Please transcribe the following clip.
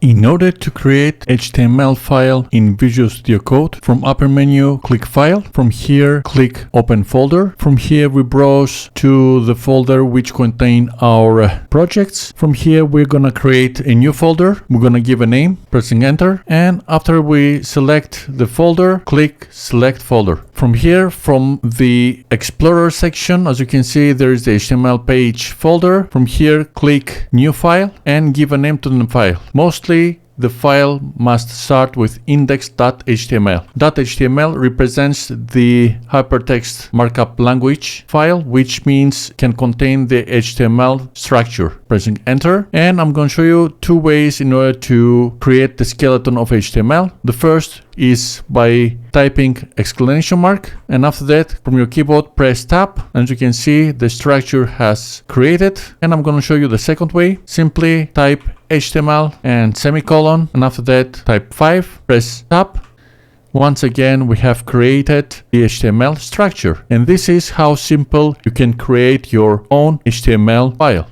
In order to create HTML file in Visual Studio Code, from upper menu, click File. From here, click Open Folder. From here, we browse to the folder which contain our projects. From here, we're gonna create a new folder. We're gonna give a name, pressing Enter. And after we select the folder, click Select Folder. From here, from the Explorer section, as you can see, there is the HTML page folder. From here, click New File and give a name to the file. Mostly, the file must start with index.html. .html represents the hypertext markup language file, which means can contain the HTML structure. Pressing Enter. And I'm going to show you two ways in order to create the skeleton of HTML. The first is by typing exclamation mark, and after that from your keyboard press Tab. As you can see, the structure has created. And I'm going to show you the second way. Simply type HTML and semicolon, and after that type 5, press Tab. Once again, we have created the HTML structure, and this is how simple you can create your own HTML file.